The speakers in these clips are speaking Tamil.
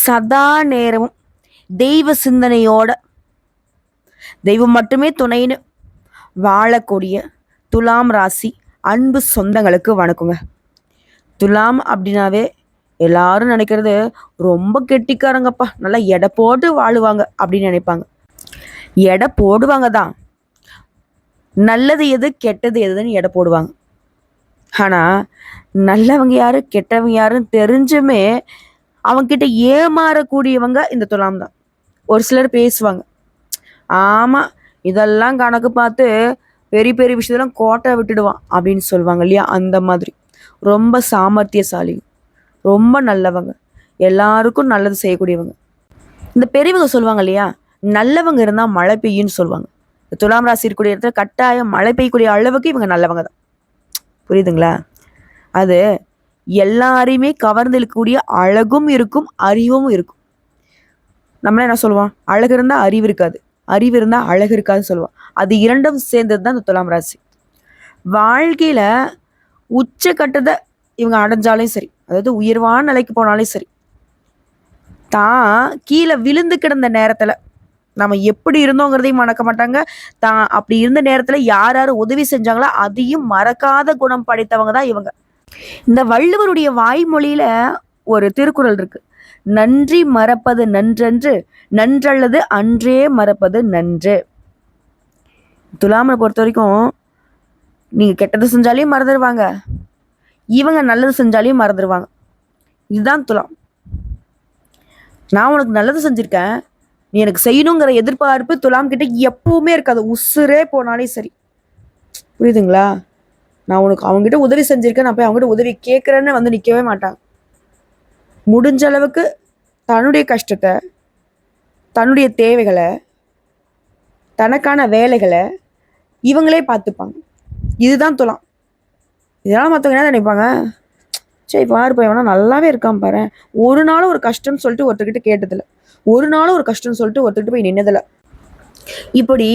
சதா நேரமும் தெய்வ சிந்தனையோட தெய்வம் மட்டுமே துணைன்னு வாழக்கூடிய துலாம் ராசி அன்பு சொந்தங்களுக்கு வணக்கங்க. துலாம் அப்படின்னாவே எல்லாரும் நினைக்கிறது ரொம்ப கெட்டிக்காரங்கப்பா, நல்லா எடை போட்டு வாழுவாங்க அப்படின்னு நினைப்பாங்க. எடை போடுவாங்க தான், நல்லது எது கெட்டது எதுன்னு எடை போடுவாங்க. ஆனால் நல்லவங்க யாரு கெட்டவங்க யாருன்னு தெரிஞ்சுமே அவங்ககிட்ட ஏமாறக்கூடியவங்க இந்த துலாம் தான். ஒரு சிலர் பேசுவாங்க, ஆமாம் இதெல்லாம் கணக்கு பார்த்து பெரிய பெரிய விஷயத்தெல்லாம் கோட்டை விட்டுடுவான் அப்படின்னு சொல்லுவாங்க இல்லையா, அந்த மாதிரி ரொம்ப சாமர்த்தியசாலி, ரொம்ப நல்லவங்க, எல்லாருக்கும் நல்லது செய்யக்கூடியவங்க. இந்த பெரியவங்க சொல்லுவாங்க இல்லையா, நல்லவங்க இருந்தால் மழை பெய்யும்னு சொல்லுவாங்க. துலாம் ராசி இருக்கக்கூடிய இடத்துல கட்டாயம் மழை பெய்யக்கூடிய அளவுக்கு இவங்க நல்லவங்க தான். புரியுதுங்களா? அது எல்லாரையுமே கவர்ந்து இழுக்கக்கூடிய அழகும் இருக்கும், அறிவும் இருக்கும். நம்மள என்ன சொல்லுவோம், அழகு இருந்தால் அறிவு இருக்காது, அறிவு இருந்தால் அழகு இருக்காதுன்னு சொல்லுவோம். அது இரண்டும் சேர்ந்தது தான் இந்த துலாம் ராசி. வாழ்க்கையில் உச்சக்கட்டத்தை இவங்க அடைஞ்சாலும் சரி, அதாவது உயர்வான நிலைக்கு போனாலும் சரி, தான் கீழே விழுந்து கிடந்த நேரத்தில் நம்ம எப்படி இருந்தோங்கிறதையும் மறக்க மாட்டாங்க. தான் அப்படி இருந்த நேரத்தில் யார் யார் உதவி செஞ்சாங்களோ அதையும் மறக்காத குணம் படைத்தவங்க தான் இவங்க. இந்த வள்ளுவருடைய வாய்மொழியில ஒரு திருக்குறள் இருக்கு, நன்றி மறப்பது நன்றன்று, நன்றல்லது அன்றே மறப்பது நன்று. துலாமை பொறுத்த வரைக்கும் நீங்க கெட்டது செஞ்சாலையும் மறந்துடுவாங்க, இவங்க நல்லது செஞ்சாலையும் மறந்துடுவாங்க. இதுதான் துலாம். நான் உனக்கு நல்லது செஞ்சிருக்கேன், நீ எனக்கு செய்யணுங்கிற எதிர்பார்ப்பு துலாம் கிட்ட எப்பவுமே இருக்காது, உசுரே போனாலே சரி. புரியுதுங்களா? நான் உனக்கு அவங்ககிட்ட உதவி செஞ்சிருக்கேன், நான் போய் அவங்ககிட்ட உதவி கேட்குறேன்னு வந்து நிற்கவே மாட்டாங்க. முடிஞ்ச அளவுக்கு தன்னுடைய கஷ்டத்தை, தன்னுடைய தேவைகளை, தனக்கான வேலைகளை இவங்களே பார்த்துப்பாங்க. இதுதான் துலாம். இதெல்லாம் மற்றவங்க என்ன நினைப்பாங்க, சரி பாரு போய் வேணா நல்லாவே இருக்கான் பாரு, ஒரு நாளும் ஒரு கஷ்டம்னு சொல்லிட்டு ஒருத்தர்கிட்ட கேட்டதில்லை, ஒரு நாளும் ஒரு கஷ்டம்னு சொல்லிட்டு ஒருத்தர்கிட்ட போய் நின்னதில்லை. இப்படி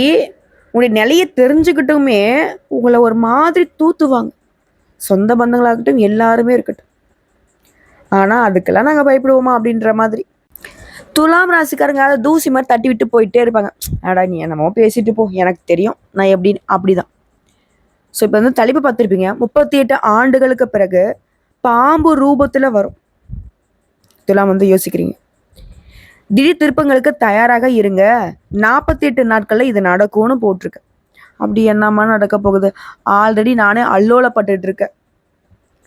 உங்களுடைய நிலையை தெரிஞ்சுக்கிட்டுமே உங்களை ஒரு மாதிரி தூத்துவாங்க, சொந்த பந்தங்களாகட்டும் எல்லாருமே இருக்கட்டும். ஆனால் அதுக்கெல்லாம் நாங்கள் பயப்படுவோமா அப்படின்ற மாதிரி துலாம் ராசிக்காரங்க அதை தூசி மாதிரி தட்டி விட்டு போயிட்டே இருப்பாங்க. ஆடா நீ என்னமோ பேசிட்டு போ, எனக்கு தெரியும் நான் எப்படின்னு, அப்படிதான். ஸோ இப்போ வந்து தலைப்பு பார்த்துருப்பீங்க, 38 ஆண்டுகளுக்கு பிறகு பாம்பு ரூபத்தில் வரும். துலாம் வந்து யோசிக்கிறீங்க, திடீர் திருப்பங்களுக்கு தயாராக இருங்க, 48 நாட்களில் இது நடக்கும்னு போட்டிருக்கு. அப்படி என்னம்மா நடக்க போகுது, ஆல்ரெடி நானே அல்லோலப்பட்டு இருக்கேன்.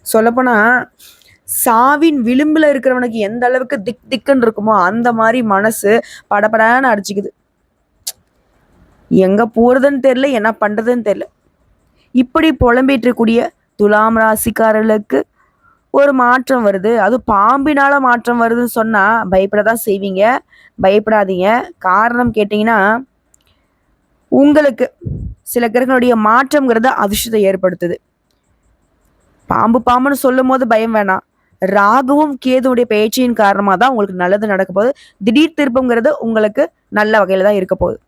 சொல்லப்போனால் சாவின் விளிம்பில் இருக்கிறவனுக்கு எந்த அளவுக்கு திக் திக்குன்னு இருக்குமோ அந்த மாதிரி மனசு படப்படான்னு அடிச்சுக்குது. எங்கே போகிறதுன்னு தெரில, என்ன பண்ணுறதுன்னு தெரில. இப்படி புலம்பிட்டு இருக்கக்கூடிய துலாம் ராசிக்காரர்களுக்கு ஒரு மாற்றம் வருது, அது பாம்பினால மாற்றம் வருதுன்னு சொன்னால் பயப்பட தான் செய்வீங்க. பயப்படாதீங்க. காரணம் கேட்டிங்கன்னா, உங்களுக்கு சில கிரகங்களுடைய மாற்றம்ங்கிறத அதிர்ஷ்டத்தை ஏற்படுத்துது. பாம்பு பாம்புன்னு சொல்லும் போது பயம் வேணாம், ராகுவும் கேதுவுடைய பயிற்சியின் காரணமாக தான் உங்களுக்கு நல்லது நடக்க போகுது. திடீர் திருப்பங்கிறது உங்களுக்கு நல்ல வகையில் தான் இருக்க போகுது.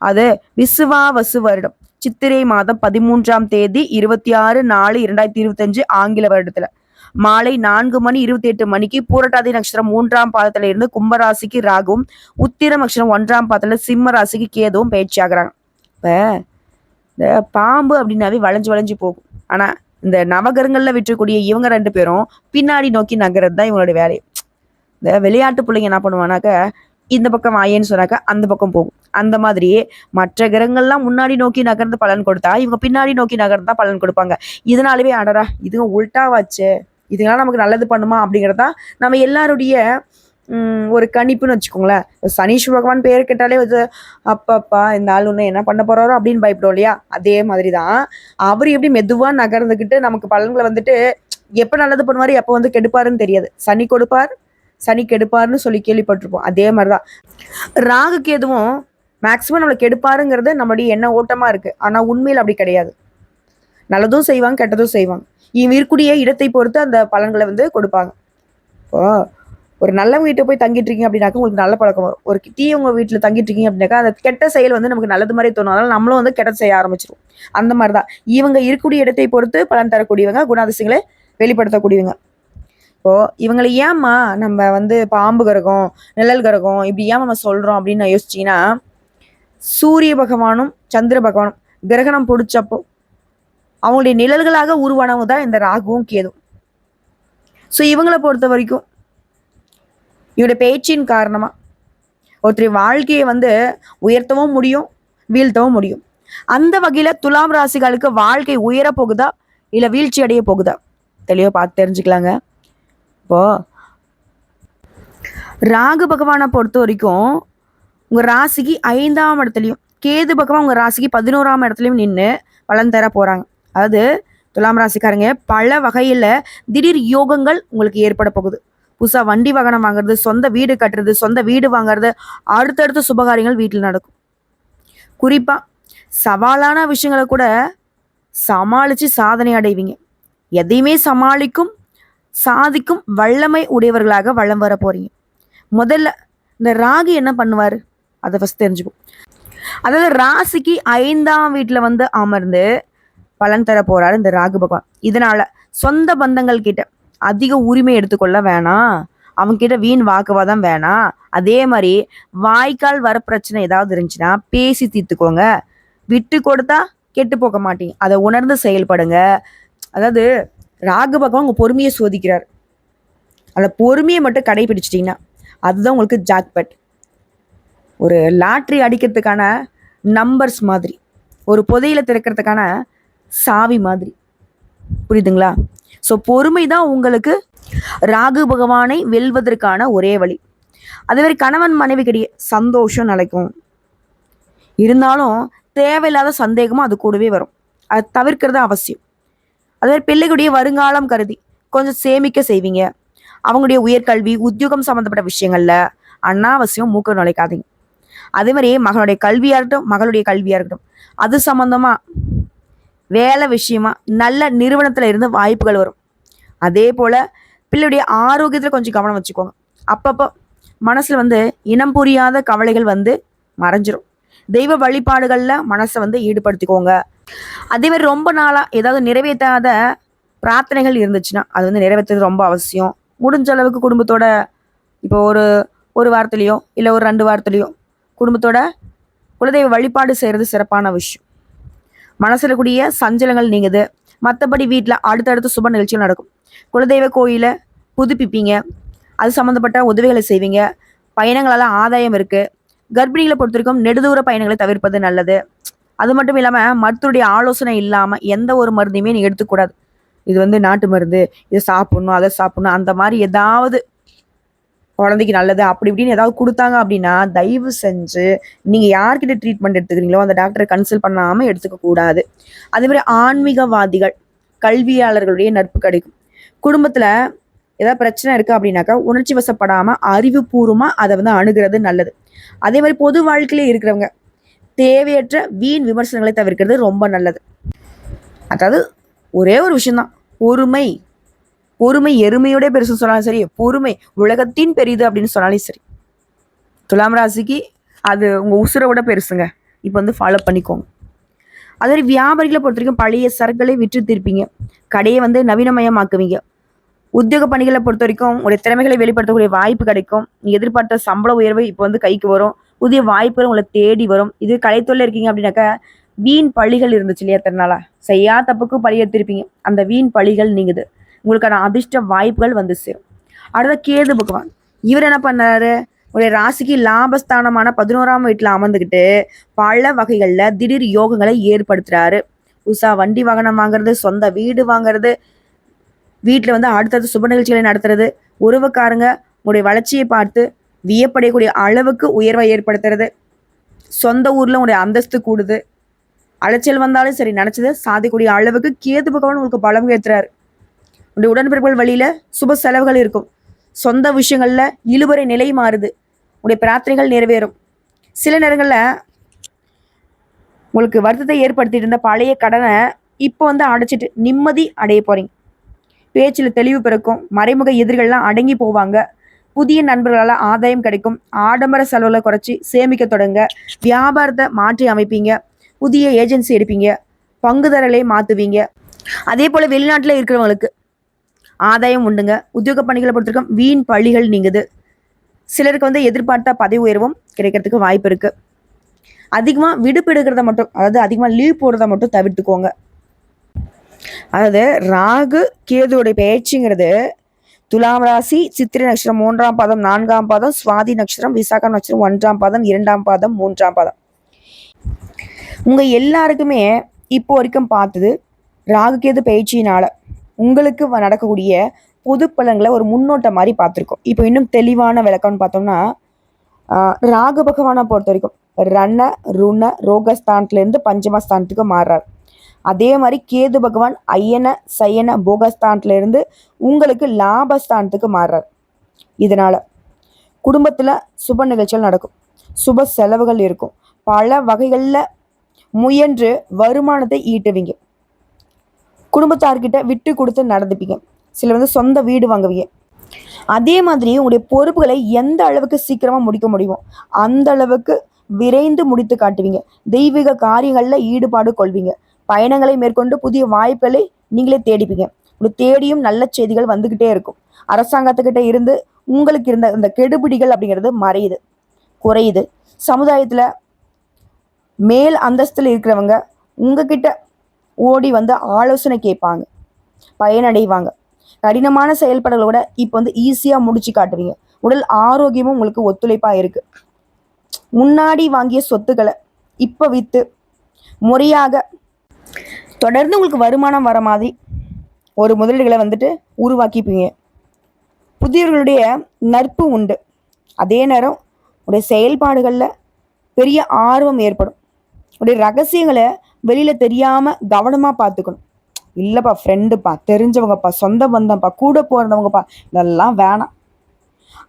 அது விசுவாவசு வருடம் சித்திரை மாதம் 13ஆம் தேதி 26/4/2025 ஆங்கில வருடத்துல மாலை 4:28 பூரட்டாதி நட்சத்திரம் 3ஆம் பாதத்துல இருந்து கும்பராசிக்கு ராகுவும், உத்திரம் நட்சத்திரம் 1ஆம் பாதத்துல சிம்ம ராசிக்கு கேதுவும் பயிற்சி ஆகுறாங்க. இப்ப இந்த பாம்பு அப்படின்னாவே வளைஞ்சு வளைஞ்சு போகும். ஆனா இந்த நவகரங்கள்ல விற்றக்கூடிய இவங்க 2 பேரும் பின்னாடி நோக்கி நகர்றது தான் இவங்களுடைய வேலை. இந்த விளையாட்டு பிள்ளைங்க என்ன பண்ணுவானாக்க, இந்த பக்கம் ஆயேன்னு சொன்னாக்கா அந்த பக்கம் போகும். அந்த மாதிரி மற்ற கிரகங்கள்லாம் முன்னாடி நோக்கி நகர்ந்து பலன் கொடுத்தா இவங்க பின்னாடி நோக்கி நகர்ந்து பலன் கொடுப்பாங்க. இதனாலவே அடரா இதுங்க உல்டாவாச்சு, இதுங்களாம் நமக்கு நல்லது பண்ணுமா அப்படிங்கிறதா நம்ம எல்லாருடைய ஒரு கணிப்புன்னு வச்சுக்கோங்களேன். சனீஸ்வர பகவான் பேர் கேட்டாலே வந்து அப்பப்பா இந்த ஆள் ஒன்று என்ன பண்ண போறாரோ அப்படின்னு பயப்படும் இல்லையா, அதே மாதிரி தான் அவர் எப்படி மெதுவாக நகர்ந்துக்கிட்டு நமக்கு பலன்களை வந்துட்டு எப்போ நல்லது பண்ணுவார் எப்போ வந்து கெடுப்பாருன்னு தெரியாது. சனி கொடுப்பார் சனி கெடுப்பாருன்னு சொல்லி கேள்விப்பட்டிருப்போம். அதே மாதிரிதான் ராகு கேதுவும் மேக்சிமம் நம்மளை கெடுப்பாருங்கிறது நம்மளுடைய எண்ண ஓட்டமா இருக்கு. ஆனா உண்மையில் அப்படி கிடையாது. நல்லதும் செய்வாங்க கெட்டதும் செய்வாங்க. இவங்க இருக்கக்கூடிய இடத்தை பொறுத்து அந்த பலன்களை வந்து கொடுப்பாங்க. இப்போ ஒரு நல்லவங்க வீட்டை போய் தங்கிட்டு இருக்கீங்க அப்படின்னாக்கா உங்களுக்கு நல்ல பழக்கம் வரும். ஒரு தீயவங்க வீட்டில் தங்கிட்டு இருக்கீங்க அப்படின்னாக்கா அந்த கெட்ட செயல் வந்து நமக்கு நல்லது மாதிரி தோணும். அதனால நம்மளும் வந்து கெட்ட செய்ய ஆரம்பிச்சிடும். அந்த மாதிரிதான் இவங்க இருக்கக்கூடிய இடத்தை பொறுத்து பலன் தரக்கூடியவங்க, குணாதிசயங்களை வெளிப்படுத்தக்கூடியவங்க. இப்போ இவங்களை ஏம்மா நம்ம வந்து பாம்பு கிரகம், நிழல் கிரகம் இப்படி ஏன் நம்ம சொல்றோம் அப்படின்னு நான் யோசிச்சீங்கன்னா, சூரிய பகவானும் சந்திர பகவானும் கிரகணம் பிடிச்சப்போ அவங்களுடைய நிழல்களாக உருவானவங்க தான் இந்த ராகுவும் கேதும். ஸோ இவங்களை பொறுத்த வரைக்கும் இவருடைய பேச்சின் காரணமா ஒருத்தர் வாழ்க்கையை வந்து உயர்த்தவும் முடியும், வீழ்த்தவும் முடியும். அந்த வகையில துலாம் ராசிகளுக்கு வாழ்க்கை உயர போகுதா இல்ல வீழ்ச்சி அடைய போகுதா தெளிவா பார்த்து தெரிஞ்சுக்கலாங்க. இப்போ ராகு பகவானை பொறுத்த வரைக்கும் உங்க ராசிக்கு 5ஆம் இடத்துலையும் கேது பகவான் உங்க ராசிக்கு 11ஆம் இடத்துலையும் நின்று பலன் தர போறாங்க. அதாவது துலாம் ராசிக்காரங்க பல வகையில திடீர் யோகங்கள் உங்களுக்கு ஏற்பட போகுது. புதுசா வண்டி வாகனம் வாங்குறது, சொந்த வீடு கட்டுறது, சொந்த வீடு வாங்குறது, அடுத்தடுத்த சுபகாரியங்கள் வீட்டில் நடக்கும். குறிப்பா சவாலான விஷயங்களை கூட சமாளிச்சு சாதனை அடைவீங்க. எதையுமே சமாளிக்கும் சாதிக்கும் வல்லமை உடையவர்களாக வளம் வர போறீங்க. முதல்ல இந்த ராகு என்ன பண்ணுவாரு அதை ஃபர்ஸ்ட் தெரிஞ்சுக்கும். அதாவது ராசிக்கு 5ஆம் வீட்டுல வந்து அமர்ந்து பலன் தர போறாரு இந்த ராகு பகவான். இதனால சொந்த பந்தங்கள் கிட்ட அதிக உரிமை எடுத்துக்கொள்ள வேணாம், அவங்க கிட்ட வீண் வாக்குவாதம் வேணாம். அதே மாதிரி வாய்க்கால் வர பிரச்சனை ஏதாவது இருந்துச்சுன்னா பேசி தீர்த்துக்கோங்க. விட்டு கொடுத்தா கெட்டு போக மாட்டீங்க, அதை உணர்ந்து செயல்படுங்க. அதாவது ராகு பகவான் உங்க பொறுமையை சோதிக்கிறார். அந்த பொறுமையை மட்டும் கடைபிடிச்சிட்டிங்கன்னா அதுதான் உங்களுக்கு ஜாக்பட். ஒரு லாட்ரி அடிக்கிறதுக்கான நம்பர்ஸ் மாதிரி, ஒரு புதையில திறக்கிறதுக்கான சாவி மாதிரி, புரியுதுங்களா? ஸோ பொறுமை தான் உங்களுக்கு ராகு பகவானை வெல்வதற்கான ஒரே வழி. அதே மாதிரி கணவன் மனைவிக்கிடையே சந்தோஷம் நிலைக்கும். இருந்தாலும் தேவையில்லாத சந்தேகமும் அது கூடவே வரும், அதை தவிர்க்கிறது அவசியம். அதே மாதிரி பிள்ளைகளுடைய வருங்காலம் கருதி கொஞ்சம் சேமிக்க செய்வீங்க. அவங்களுடைய உயர்கல்வி உத்தியோகம் சம்மந்தப்பட்ட விஷயங்கள்ல அனாவசியம் மூக்க நுழைக்காதீங்க. அதே மாதிரி மகனுடைய கல்வியா இருக்கட்டும், மகளுடைய கல்வியா இருக்கட்டும், அது சம்பந்தமா வேலை விஷயமா நல்ல நிறுவனத்துல இருந்து வாய்ப்புகள் வரும். அதே போல பிள்ளையுடைய ஆரோக்கியத்துல கொஞ்சம் கவனம் வச்சுக்கோங்க. அப்பப்போ மனசுல வந்து இனம் புரியாத கவலைகள் வந்து மறைஞ்சிரும். தெய்வ வழிபாடுகள்ல மனசை வந்து ஈடுபடுத்திக்கோங்க. அதே மாதிரி ரொம்ப நாளா ஏதாவது நிறைவேற்றாத பிரார்த்தனைகள் இருந்துச்சுன்னா அது வந்து நிறைவேற்றுறது ரொம்ப அவசியம். முடிஞ்ச அளவுக்கு குடும்பத்தோட இப்போ ஒரு வாரத்துலேயோ இல்லை ஒரு 2 வாரத்துலேயோ குடும்பத்தோட குலதெய்வ வழிபாடு செய்கிறது சிறப்பான விஷயம். மனசில் கூடிய சஞ்சலங்கள் நீங்குது. மற்றபடி வீட்டில் அடுத்தடுத்து சுப நிகழ்ச்சிகள் நடக்கும். குலதெய்வ கோயிலை புதுப்பிப்பீங்க, அது சம்மந்தப்பட்ட உதவிகளை செய்வீங்க. பயணங்களெல்லாம் ஆதாயம் இருக்குது. கர்ப்பிணிகளை பொறுத்த வரைக்கும் நெடுதூர பயணங்களை தவிர்ப்பது நல்லது. அது மட்டும் இல்லாமல் மருத்துவருடைய ஆலோசனை இல்லாமல் எந்த ஒரு மருந்தையுமே நீங்கள் எடுத்துக்கூடாது. இது வந்து நாட்டு மருந்து, இதை சாப்பிட்ணும் அதை சாப்பிட்ணும் அந்த மாதிரி ஏதாவது குழந்தைக்கு நல்லது அப்படி இப்படின்னு ஏதாவது கொடுத்தாங்க அப்படின்னா தயவு செஞ்சு நீங்கள் யார்கிட்ட ட்ரீட்மெண்ட் எடுத்துக்கிறீங்களோ அந்த டாக்டரை கன்சல்ட் பண்ணாமல் எடுத்துக்க கூடாது. அதே மாதிரி ஆன்மீகவாதிகள் கல்வியாளர்களுடைய நட்பு கிடைக்கும். குடும்பத்தில் ஏதாவது பிரச்சனை இருக்குது அப்படின்னாக்கா உணர்ச்சி வசப்படாமல் அறிவுபூர்வமாக அதை வந்து அணுகிறது நல்லது. அதே மாதிரி பொது வாழ்க்கையிலே இருக்கிறவங்க தேவையற்ற வீண் விமர்சனங்களை தவிர்க்கிறது ரொம்ப நல்லது. அதாவது ஒரே ஒரு விஷயம்தான், பொறுமை. பொறுமை எருமையோட பெருசுன்னு சொன்னாலும் சரி, பொறுமை உலகத்தின் பெரிது அப்படின்னு சொன்னாலும் சரி. துலாம் ராசிக்கு அது உங்கள் உசுரை பெருசுங்க. இப்போ வந்து ஃபாலோ பண்ணிக்கோங்க. அதே மாதிரி வியாபாரிகளை பொறுத்த வரைக்கும் பழைய சரக்குகளை விற்று திருப்பீங்க. கடையை வந்து நவீனமயமாக்குவீங்க. உத்தியோக பணிகளை பொறுத்த வரைக்கும் உங்களுடைய திறமைகளை வெளிப்படுத்தக்கூடிய வாய்ப்பு கிடைக்கும். நீங்கள் எதிர்பார்த்த சம்பள உயர்வு இப்போ வந்து கைக்கு வரும். புதிய வாய்ப்புகள் உங்களை தேடி வரும். இது கலைத்தொழில் இருக்கீங்க அப்படின்னாக்கா வீண் பழிகள் இருந்துச்சு இல்லையா, தரனால செய்யா தப்புக்கு பழி எடுத்திருப்பீங்க. அந்த வீண் பழிகள் நீங்குது. உங்களுக்கான அதிர்ஷ்ட வாய்ப்புகள் வந்து சேரும். அடுத்த கேது பகவான் இவர் என்ன பண்ணாரு, உங்களுடைய ராசிக்கு லாபஸ்தானமான 11ஆம் வீட்டில் அமர்ந்துக்கிட்டு பல வகைகளில் திடீர் யோகங்களை ஏற்படுத்துறாரு. புதுசா வண்டி வாகனம் வாங்குறது, சொந்த வீடு வாங்குறது, வீட்டில் வந்து அடுத்தடுத்து சுப நிகழ்ச்சிகளை நடத்துறது, உறவுக்காரங்க உங்களுடைய வளர்ச்சியை பார்த்து வியப்படையக்கூடிய அளவுக்கு உயர்வை ஏற்படுத்துறது, சொந்த ஊரில் உங்களுடைய அந்தஸ்து கூடுது, அலைச்சல் வந்தாலும் சரி நினச்சது சாதிக்கூடிய அளவுக்கு கேது பகவான் உங்களுக்கு பலம் ஏற்றுறாரு. உங்களுடைய உடன்பிறப்புகள் வழியில் சுப செலவுகள் இருக்கும். சொந்த விஷயங்களில் இழுபறை நிலை மாறுது. உங்களுடைய பிரார்த்தனைகள் நிறைவேறும். சில நேரங்களில் உங்களுக்கு வருத்தத்தை ஏற்படுத்திட்டு இருந்த பழைய கடனை இப்போ வந்து அடைச்சிட்டு நிம்மதி அடைய போகிறீங்க. பேச்சில் தெளிவு பிறக்கும். மறைமுக எதிர்கள்லாம் அடங்கி போவாங்க. புதிய நண்பர்களால் ஆதாயம் கிடைக்கும். ஆடம்பர செலவுகளை குறைச்சி சேமிக்க தொடங்க. வியாபாரத்தை மாற்றி அமைப்பீங்க. புதிய ஏஜென்சி எடுப்பீங்க. பங்குதாரர்களை மாற்றுவீங்க. அதே போல் வெளிநாட்டில் இருக்கிறவங்களுக்கு ஆதாயம் உண்டுங்க. உத்தியோக பணிகளை பொறுத்திருக்கும் வீண் பழிகள் நீங்குது. சிலருக்கு வந்து எதிர்பார்த்தா பதவி உயர்வும் கிடைக்கிறதுக்கு வாய்ப்பு இருக்கு. அதிகமாக விடுப்பு எடுக்கிறத மட்டும், அதாவது அதிகமாக லீவ் போடுறத மட்டும் தவிர்த்துக்கோங்க. அதாவது ராகு கேதுவோடைய பயிற்சிங்கிறது துலாம் ராசி சித்திரை நட்சத்திரம் 3ஆம் பாதம் 4ஆம் பாதம், சுவாதி நட்சத்திரம் விசாகம் நட்சத்திரம் 1ஆம் பாதம் 2ஆம் பாதம் 3ஆம் பாதம். உங்க எல்லாருக்குமே இப்போ வரைக்கும் பார்த்தது ராகு கேது பயிற்சியினால உங்களுக்கு நடக்கக்கூடிய பொது பலன்களை ஒரு முன்னோட்டம் மாதிரி பார்த்துருக்கோம். இப்போ இன்னும் தெளிவான விளக்கம்னு பார்த்தோம்னா, ராகு பகவானை பொறுத்த வரைக்கும் ரண ருண ரோகஸ்தானத்துலேருந்து பஞ்சமஸ்தானத்துக்கு மாறுறார். அதே மாதிரி கேது பகவான் ஐயன சயன போகஸ்தானத்துலேருந்து உங்களுக்கு லாபஸ்தானத்துக்கு மாறுறார். இதனால குடும்பத்தில் சுப நிகழ்ச்சிகள் நடக்கும், சுப செலவுகள் இருக்கும், பல வகைகளில் முயன்று வருமானத்தை ஈட்டுவீங்க, குடும்பத்தார்கிட்ட விட்டு கொடுத்து நடந்துப்பீங்க, சிலர் வந்து சொந்த வீடு வாங்குவீங்க. அதே மாதிரி உங்களுடைய பொறுப்புகளை எந்த அளவுக்கு சீக்கிரமாக முடிக்க முடியுமோ அந்த அளவுக்கு விரைந்து முடித்து காட்டுவீங்க. தெய்வீக காரியங்களில் ஈடுபாடு கொள்வீங்க. பயணங்களை மேற்கொண்டு புதிய வாய்ப்புகளை நீங்களே தேடிப்பீங்க. உங்களுக்கு தேடியும் நல்ல செய்திகள் வந்துக்கிட்டே இருக்கும். அரசாங்கத்துக்கிட்ட இருந்து உங்களுக்கு இருந்த இந்த கெடுபிடிகள் அப்படிங்கிறது மறையுது, குறையுது. சமுதாயத்தில் மேல் அந்தஸ்தில் இருக்கிறவங்க உங்ககிட்ட ஓடி வந்து ஆலோசனை கேட்பாங்க, பயனடைவாங்க. கடினமான செயல்பாடுகளோட இப்போ வந்து ஈஸியாக முடிச்சு காட்டுவீங்க. உடல் ஆரோக்கியமும் உங்களுக்கு ஒத்துழைப்பாக இருக்குது. முன்னாடி வாங்கிய சொத்துக்களை இப்போ விற்று முறையாக தொடர்ந்து உங்களுக்கு வருமானம் வர மாதிரி ஒரு முதலீடுகளை வந்துட்டு உருவாக்கிப்பீங்க. புதியவர்களுடைய நட்பு உண்டு. அதே நேரம் உடைய செயல்பாடுகளில் பெரிய ஆர்வம் ஏற்படும். உடைய ரகசியங்களை வெளியில் தெரியாமல் கவனமாக பார்த்துக்கணும். இல்லைப்பா, ஃப்ரெண்டுப்பா, தெரிஞ்சவங்கப்பா, சொந்த பந்தம்ப்பா, கூட போகிறவங்கப்பா, இதெல்லாம் வேணாம்.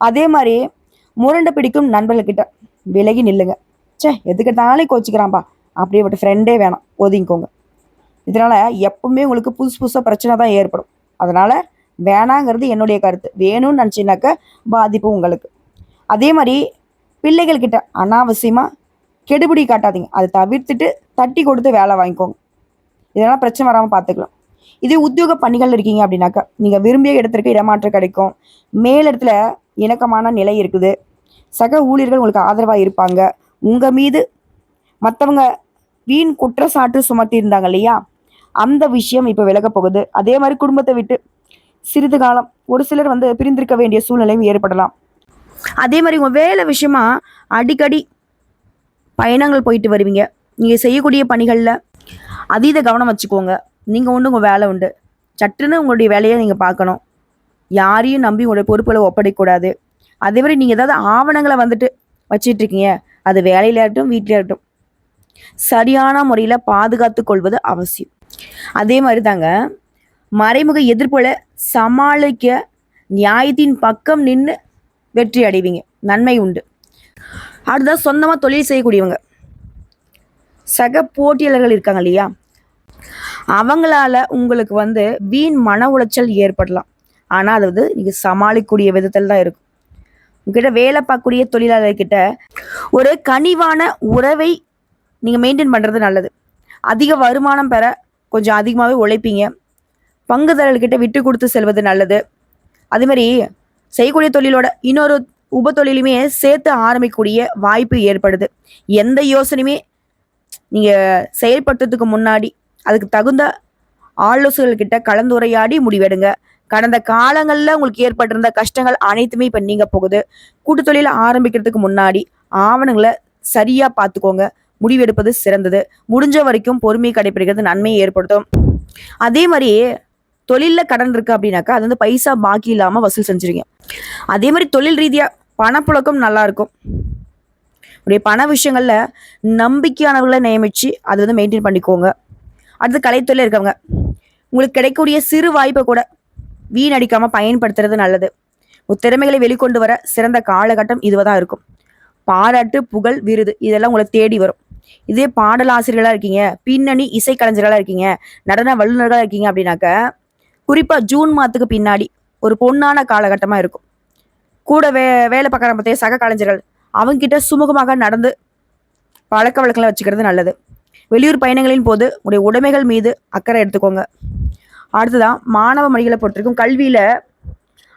அதே மாதிரி முரண்டை பிடிக்கும் நண்பர்கள்கிட்ட விலகி நில்லுங்க. எதுக்கிட்டாலே கோச்சிக்கிறான்ப்பா, அப்படியே விட்டு ஃப்ரெண்டே வேணாம், ஒதுங்கிக்கோங்க. இதனால் எப்பவுமே உங்களுக்கு புதுசாக பிரச்சனை தான் ஏற்படும். அதனால் வேணாங்கிறது என்னுடைய கருத்து. வேணும்னு நினச்சினாக்க பாதிப்பு உங்களுக்கு. அதே மாதிரி பிள்ளைகள்கிட்ட அனாவசியமாக கெடுபிடி காட்டாதீங்க. அதை தவிர்த்துட்டு தட்டி கொடுத்து வேலை வாங்கிக்கோங்க. இதனால் பிரச்சனை வராமல் பார்த்துக்கலாம். இதே உத்தியோக பணிகள் இருக்கீங்க அப்படின்னாக்கா நீங்கள் விரும்பிய இடத்திற்கு இடமாற்றம் கிடைக்கும். மேலிடத்துல இணக்கமான நிலை இருக்குது. சக ஊழியர்கள் உங்களுக்கு ஆதரவாக இருப்பாங்க. உங்கள் மீது மற்றவங்க வீண் குற்றச்சாட்டு சுமத்தி இருந்தாங்க இல்லையா, அந்த விஷயம் இப்போ விலக போகுது. அதே மாதிரி குடும்பத்தை விட்டு சிறிது காலம் ஒரு சிலர் வந்து பிரிந்திருக்க வேண்டிய சூழ்நிலையும் ஏற்படலாம். அதே மாதிரி உங்கள் வேலை விஷயமா அடிக்கடி பயணங்கள் போயிட்டு வருவீங்க. நீங்கள் செய்யக்கூடிய பணிகளில் அதீத கவனம் வச்சுக்கோங்க. நீங்கள் உண்டு, உங்கள் வேலை உண்டு. சட்டுன்னு உங்களுடைய வேலையை நீங்கள் பார்க்கணும். யாரையும் நம்பி உங்களுடைய பொறுப்புகளை ஒப்படைக்கக்கூடாது. அதே மாதிரி நீங்கள் ஏதாவது ஆவணங்களை வந்துட்டு வச்சிட்ருக்கீங்க, அது வேலையில இருக்கட்டும் வீட்டில் இருக்கட்டும், சரியான முறையில் பாதுகாத்து கொள்வது அவசியம். அதே மாதிரி தாங்க மறைமுக எதிர்ப்புல சமாளிக்க நியாயத்தின் பக்கம் நின்று வெற்றி அடைவீங்க, நன்மை உண்டு. அடுத்ததான் சொந்தமாக தொழில் செய்யக்கூடியவங்க, சக போட்டியாளர்கள் இருக்காங்க இல்லையா, அவங்களால உங்களுக்கு வந்து வீண் மன உளைச்சல் ஏற்படலாம். ஆனால் அது வந்து நீங்கள் சமாளிக்கக்கூடிய விதத்தில் தான் இருக்கும். உங்ககிட்ட வேலை பார்க்கக்கூடிய தொழிலாளர்கிட்ட ஒரு கனிவான உறவை நீங்கள் மெயின்டைன் பண்ணுறது நல்லது. அதிக வருமானம் பெற கொஞ்சம் அதிகமாகவே உழைப்பீங்க. பங்குதாரர்கிட்ட விட்டு கொடுத்து செல்வது நல்லது. அதே மாதிரி செய்யக்கூடிய தொழிலோட இன்னொரு உப தொழிலுமே சேர்த்து ஆரம்பிக்கக்கூடிய வாய்ப்பு ஏற்படுது. எந்த யோசனையுமே நீங்கள் செயல்படுத்துறதுக்கு முன்னாடி அதுக்கு தகுந்த ஆலோசகர்கிட்ட கலந்துரையாடி முடிவெடுங்க. கடந்த காலங்களில் உங்களுக்கு ஏற்பட்டிருந்த கஷ்டங்கள் அனைத்துமே இப்போ நீங்க போகுது. கூட்டு தொழிலை ஆரம்பிக்கிறதுக்கு முன்னாடி ஆவணங்களை சரியாக பார்த்துக்கோங்க. முடிவெடுப்பது சிறந்தது. முடிஞ்ச வரைக்கும் பொறுமை கடைபிடிக்கிறது நன்மையை ஏற்படுத்தும். அதே மாதிரி தொழிலில் கடன் இருக்குது அப்படின்னாக்கா அது வந்து பைசா பாக்கி இல்லாமல் வசூல் செஞ்சுருங்க. அதே மாதிரி தொழில் ரீதியாக பணப்புழக்கம் நல்லாயிருக்கும். உடைய பண விஷயங்களில் நம்பிக்கையானவர்களை நியமித்து அதை வந்து மெயின்டைன் பண்ணிக்கோங்க. அடுத்து கலைத்துறையில் இருக்கவங்க உங்களுக்கு கிடைக்கக்கூடிய சிறு வாய்ப்பை கூட வீணடிக்காமல் பயன்படுத்துறது நல்லது. திறமைகளை வெளிக்கொண்டு வர சிறந்த காலகட்டம் இதுவாக தான் இருக்கும். பாராட்டு, புகழ், விருது இதெல்லாம் உங்களை தேடி வரும். இதே பாடல் ஆசிரியர்களாக இருக்கீங்க, பின்னணி இசைக்கலைஞர்களாக இருக்கீங்க, நடன வல்லுநர்களாக இருக்கீங்க அப்படின்னாக்க குறிப்பாக ஜூன் மாதத்துக்கு பின்னாடி ஒரு பொன்னான காலகட்டமாக இருக்கும். கூட வேலை பார்க்குற பற்றிய சக கலைஞர்கள் அவங்ககிட்ட சுமூகமாக நடந்து பழக்க வழக்கங்களை வச்சுக்கிறது நல்லது. வெளியூர் பயணங்களின் போது உடைய உடைமைகள் மீது அக்கறை எடுத்துக்கோங்க. அடுத்ததான் மாணவ மணிகளை பொறுத்திருக்கும் கல்வியில்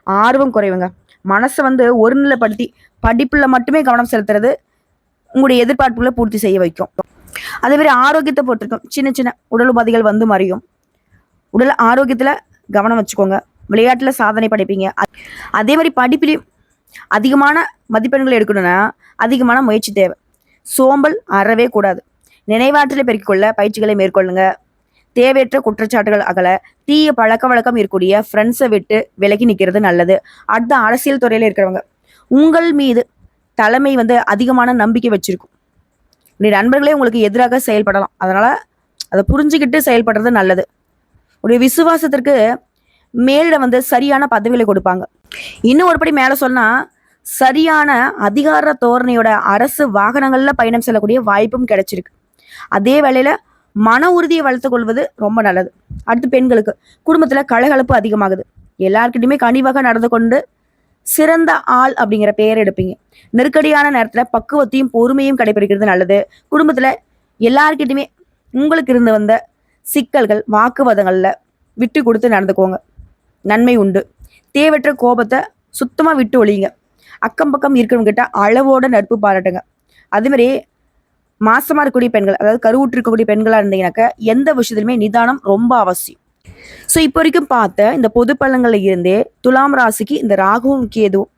ஆர்வம் குறைவுங்க. மனசை ஒருநிலைப்படுத்தி படிப்பில் மட்டுமே கவனம் செலுத்துறது உங்களுடைய எதிர்பார்ப்புகளை பூர்த்தி செய்ய வைக்கும். அதே மாதிரி ஆரோக்கியத்தை பொறுத்திருக்கும் சின்ன சின்ன உடல் உபாதைகள் மறையும். உடல் ஆரோக்கியத்தில் கவனம் வச்சுக்கோங்க. விளையாட்டில் சாதனை படைப்பீங்க. அதே மாதிரி படிப்பிலையும் அதிகமான மதிப்பெண்கள் எடுக்கணும்னா அதிகமான முயற்சி தேவை. சோம்பல் அறவே கூடாது. நினைவாற்றலை பெருக்கிக் கொள்ள பயிற்சிகளை மேற்கொள்ளுங்க. தேவையற்ற குற்றச்சாட்டுகள் அகல. தீய பழக்க வழக்கம் இருக்கக்கூடிய ஃப்ரெண்ட்ஸை விட்டு விலகி நிற்கிறது நல்லது. அடுத்த அரசியல் துறையில் இருக்கிறவங்க உங்கள் மீது தலைமை அதிகமான நம்பிக்கை வச்சிருக்கும். உடைய நண்பர்களே உங்களுக்கு எதிராக செயல்படலாம். அதனால அதை புரிஞ்சுக்கிட்டு செயல்படுறது நல்லது. உடைய விசுவாசத்திற்கு மேலிட சரியான பதவிகளை கொடுப்பாங்க. இன்னும் ஒருபடி மேலே சொன்னா சரியான அதிகார தோரணையோட அரசு வாகனங்கள்ல பயணம் செல்லக்கூடிய வாய்ப்பும் கிடைச்சிருக்கு. அதே வேளையில மன உறுதியை வளர்த்து கொள்வது ரொம்ப நல்லது. அடுத்து பெண்களுக்கு குடும்பத்துல கலகலப்பு அதிகமாகுது. எல்லாருக்கிட்டையுமே கனிவாக நடந்து கொண்டு சிறந்த ஆள் அப்படிங்கிற பெயர் எடுப்பீங்க. நெருக்கடியான நேரத்துல பக்குவத்தையும் பொறுமையும் கடைபிடிக்கிறது நல்லது. குடும்பத்துல எல்லாருக்கிட்டையுமே உங்களுக்கு இருந்து வந்த சிக்கல்கள் வாக்குவாதங்கள்ல விட்டு கொடுத்து நடந்துக்கோங்க. நன்மை உண்டு. தேவையற்ற கோபத்தை சுத்தமா விட்டு ஒழிங்க. அக்கம் பக்கம் இருக்கிறவங்க கிட்ட அளவோட நட்பு பாராட்டுங்க. அதே மாதிரி மாசமா இருக்கக்கூடிய பெண்கள், அதாவது கருவுற்று இருக்கக்கூடிய பெண்களா இருந்தீங்கன்னாக்க எந்த விஷயத்திலுமே நிதானம் ரொம்ப அவசியம். ஸோ இப்போ வரைக்கும் பார்த்த இந்த பொது பலன்கள்ல இருந்தே துலாம் ராசிக்கு இந்த ராகுவும் கேதுவும்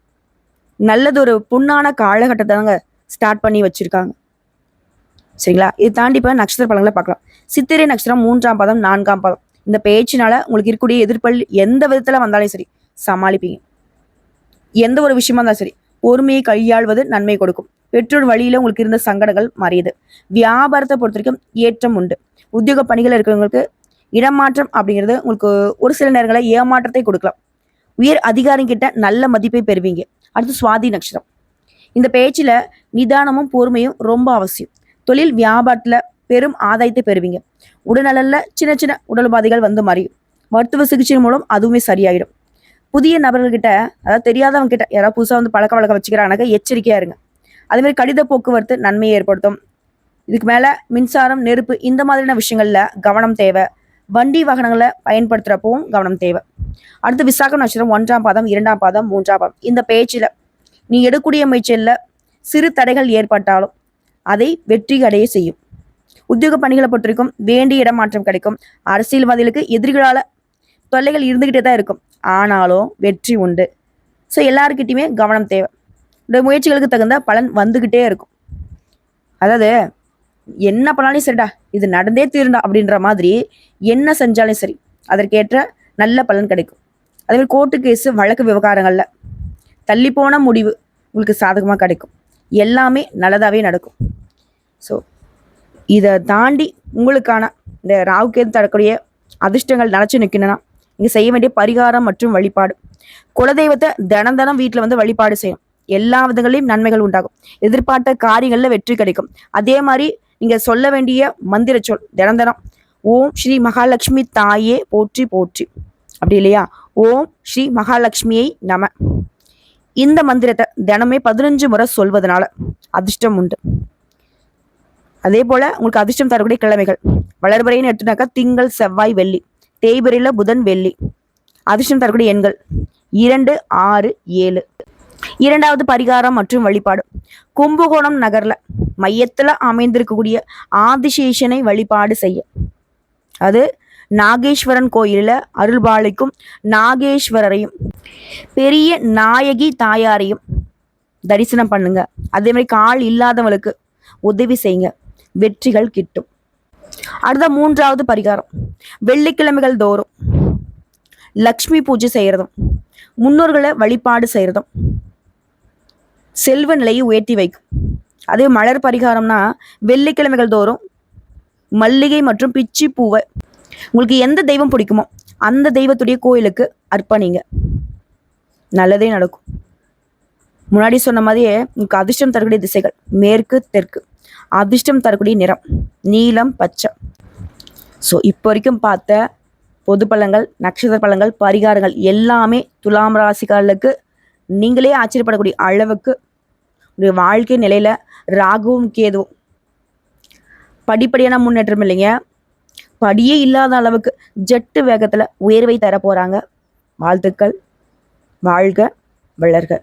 நல்லதொரு பொன்னான காலகட்டத்தை தாங்க ஸ்டார்ட் பண்ணி வச்சிருக்காங்க. சரிங்களா? இது தாண்டி இப்போ நட்சத்திர பலன்களை பார்க்கலாம். சித்திரை நட்சத்திரம் 3ஆம் பாதம் 4ஆம் பாதம். இந்த பேச்சினால உங்களுக்கு இருக்கக்கூடிய எதிர்ப்பல் எந்த விதத்துல வந்தாலும் சரி சமாளிப்பீங்க. எந்த ஒரு விஷயமா இருந்தாலும் சரி பொறுமையை கையாள்வது நன்மை கொடுக்கும். பெற்றோர் வழியில உங்களுக்கு இருந்த சங்கடங்கள் மறையுது. வியாபாரத்தை பொறுத்த வரைக்கும் ஏற்றம் உண்டு. உத்தியோக பணிகள் இருக்கிறவங்களுக்கு இடமாற்றம் அப்படிங்கிறது உங்களுக்கு ஒரு சில நேரங்களில் ஏமாற்றத்தை கொடுக்கலாம். உயர் அதிகாரிகிட்ட நல்ல மதிப்பை பெறுவீங்க. அடுத்து சுவாதி நட்சத்திரம். இந்த பேச்சில் நிதானமும் பொறுமையும் ரொம்ப அவசியம். தொழில் வியாபாரத்தில் பெரும் ஆதாயத்தை பெறுவீங்க. உடல்நலனில் சின்ன சின்ன உடல் உபாதைகள் மறையும். மருத்துவ சிகிச்சை மூலம் அதுவுமே சரியாயிடும். புதிய நபர்கள்கிட்ட, அதாவது தெரியாதவங்க கிட்ட யாராவது புதுசாக பழக்க வழக்கம் வச்சுக்கிறாங்க, எச்சரிக்கையா இருங்க. அதே மாதிரி கடித போக்குவரத்து நன்மையை ஏற்படுத்தும். இதுக்கு மேல மின்சாரம், நெருப்பு இந்த மாதிரியான விஷயங்கள்ல கவனம் தேவை. வண்டி வாகனங்களை பயன்படுத்துறப்பவும் கவனம் தேவை. அடுத்து விசாகம் நட்சத்திரம் 1ஆம் பாதம் 2ஆம் பாதம் 3ஆம் பாதம். இந்த பேச்சில் நீ எடுக்கக்கூடிய முயற்சியில் சிறு தடைகள் ஏற்பட்டாலும் அதை வெற்றி அடைய செய்யும். உத்தியோக பணிகளை பொறுத்திருக்கும் வேண்டிய இடமாற்றம் கிடைக்கும். அரசியல்வாதிகளுக்கு எதிரிகளால தொல்லைகள் இருந்துகிட்டே தான் இருக்கும். ஆனாலும் வெற்றி உண்டு. ஸோ எல்லாருக்கிட்டையுமே கவனம் தேவை. இந்த முயற்சிகளுக்கு தகுந்த பலன் வந்துகிட்டே இருக்கும். அதாவது என்ன பண்ணாலும் சரிடா, இது நடந்தே தீருண்டா அப்படின்ற மாதிரி என்ன செஞ்சாலும் சரி அதற்கேற்ற நல்ல பலன் கிடைக்கும். அதே மாதிரி கோர்ட்டு கேஸு வழக்கு விவகாரங்கள்ல தள்ளி போன முடிவு உங்களுக்கு சாதகமாக கிடைக்கும். எல்லாமே நல்லதாகவே நடக்கும். ஸோ இதை தாண்டி உங்களுக்கான இந்த ராகு கேது தரக்கூடிய அதிர்ஷ்டங்கள் நினச்சி நிற்கணும்னா நீங்கள் செய்ய வேண்டிய பரிகாரம் மற்றும் வழிபாடு. குலதெய்வத்தை தினம் வீட்டில் வழிபாடு செய்யணும். எல்லா விதங்களையும் நன்மைகள் உண்டாகும். எதிர்பார்த்த காரியங்களில் வெற்றி கிடைக்கும். அதே மாதிரி நீங்கள் சொல்ல வேண்டிய மந்திர சொல் தினம் ஓம் ஸ்ரீ மகாலட்சுமி தாயே போற்றி போற்றி, அப்படி இல்லையா ஓம் ஸ்ரீ மகாலட்சுமியை நம. இந்த மந்திரத்தை தினமே 15 முறை சொல்வதனால அதிர்ஷ்டம் உண்டு. அதே போல உங்களுக்கு அதிர்ஷ்டம் தரக்கூடிய கிழமைகள் வளர்பறைன்னு எடுத்துனாக்கா திங்கள், செவ்வாய், வெள்ளி. தேய்பிரையில் புதன், வெள்ளி. அதிர்ஷ்டம் தரக்கூடிய எண்கள் 2, 6, 7. இரண்டாவது பரிகாரம் மற்றும் வழிபாடு. கும்பகோணம் நகர்ல மையத்துல அமைந்திருக்கக்கூடிய ஆதிசேஷனை வழிபாடு செய்ய, அது நாகேஸ்வரன் கோயிலில் அருள்பாலிக்கும் நாகேஸ்வரரையும் பெரிய நாயகி தாயாரையும் தரிசனம் பண்ணுங்க. அதே மாதிரி கால் இல்லாதவங்களுக்கு உதவி செய்யுங்க, வெற்றிகள் கிட்டும். அடுத்த 3வது பரிகாரம், வெள்ளிக்கிழமைகள் தோறும் லக்ஷ்மி பூஜை செய்யறதும் முன்னோர்களை வழிபாடு செய்யறதும் செல்வ நிலையை உயர்த்தி வைக்கும். அதே மலர் பரிகாரம்னா வெள்ளிக்கிழமைகள் தோறும் மல்லிகை மற்றும் பிச்சி பூவை உங்களுக்கு எந்த தெய்வம் பிடிக்குமோ அந்த தெய்வத்துடைய கோயிலுக்கு அர்ப்பணிங்க, நல்லதே நடக்கும். முன்னாடி சொன்ன மாதிரியே உங்களுக்கு அதிர்ஷ்டம் தரக்கூடிய திசைகள் மேற்கு, தெற்கு. அதிர்ஷ்டம் தரக்கூடிய நிறம் நீலம், பச்சை. ஸோ இப்போ வரைக்கும் பார்த்த பொது பலன்கள், நட்சத்திர பலன்கள், பரிகாரங்கள் எல்லாமே துலாம் ராசிக்காரர்களுக்கு நீங்களே ஆச்சரியப்படக்கூடிய அளவுக்கு உங்களுடைய வாழ்க்கை நிலையில ராகுவும் கேதுவும் படிப்படியான முன்னேற்றம் இல்லைங்க, படியே இல்லாத அளவுக்கு ஜெட்டு வேகத்துல உயர்வை தர போறாங்க. வாழ்த்துக்கள். வாழ்க வளர்க.